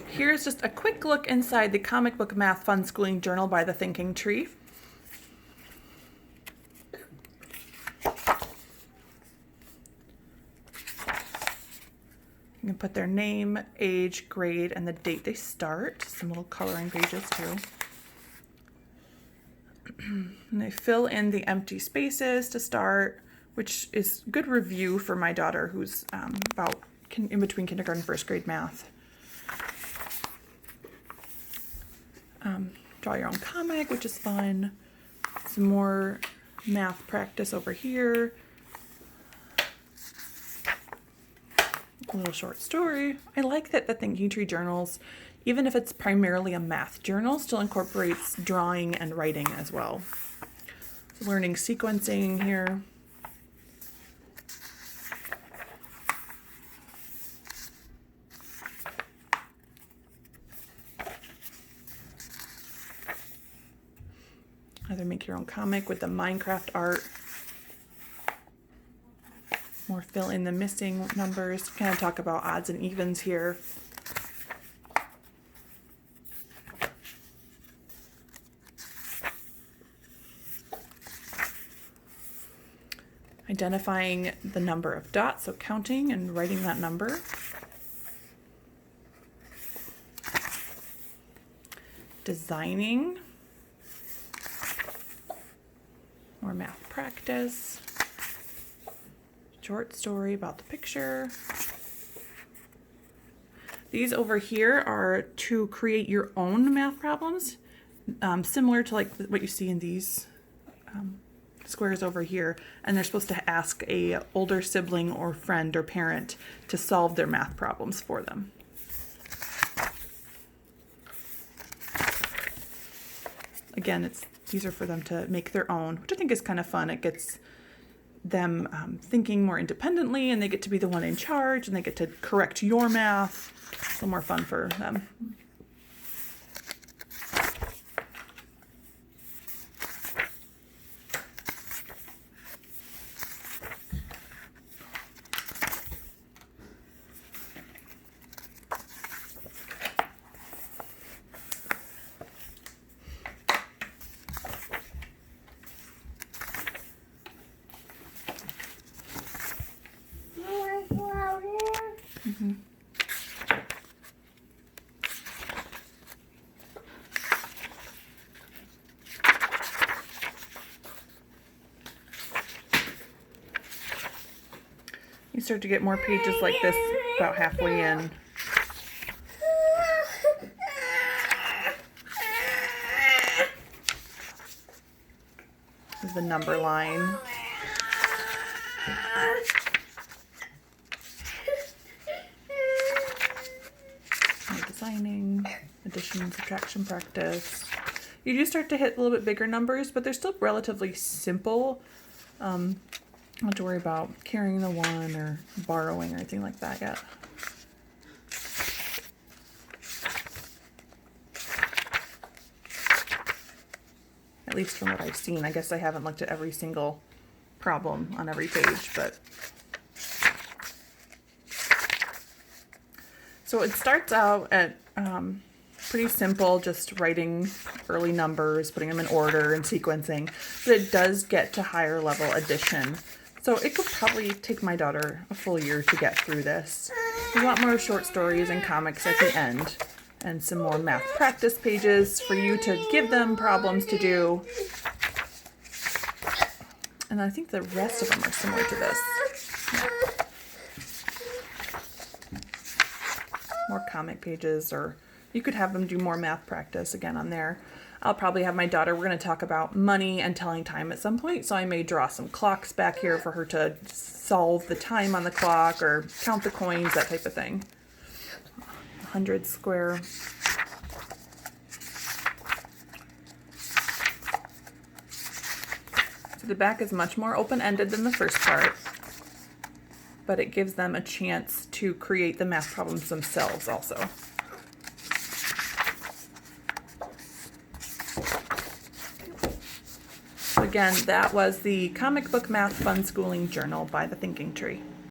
Here's just a quick look inside the Comic Book Math Fun Schooling Journal by the Thinking Tree. You can put their name, age, grade, and the date they start. Some little coloring pages too. And they fill in the empty spaces to start, which is good review for my daughter who's about in between kindergarten and first grade math. Draw your own comic, which is fun. Some more math practice over here. A little short story. I like that the Thinking Tree journals, even if it's primarily a math journal, still incorporates drawing and writing as well. Learning sequencing here. Either make your own comic with the Minecraft art, or fill in the missing numbers. Kind of talk about odds and evens here. Identifying the number of dots, so counting and writing that number. Designing. More math practice. Short story about the picture. These over here are to create your own math problems, similar to like what you see in these squares over here, and they're supposed to ask a older sibling or friend or parent to solve their math problems for them. Again, these are for them to make their own, which I think is kind of fun. It gets them thinking more independently, and they get to be the one in charge, and they get to correct your math. It's a little more fun for them. Mm-hmm. You start to get more pages like this about halfway in. This is the number line. Designing, addition and subtraction practice. You do start to hit a little bit bigger numbers, but they're still relatively simple. Don't have to worry about carrying the one or borrowing or anything like that yet. At least from what I've seen. I guess I haven't looked at every single problem on every page, but so it starts out at pretty simple, just writing early numbers, putting them in order and sequencing, but it does get to higher level addition. So it could probably take my daughter a full year to get through this. We want more short stories and comics at the end, and some more math practice pages for you to give them problems to do. And I think the rest of them are similar to this. Yeah. More comic pages, or you could have them do more math practice again on there. I'll probably have my daughter, we're going to talk about money and telling time at some point, so I may draw some clocks back here for her to solve the time on the clock or count the coins, that type of thing. 100 square. So the back is much more open-ended than the first part, but it gives them a chance to create the math problems themselves also. So again, that was the Comic Book Math Fun Schooling Journal by the Thinking Tree.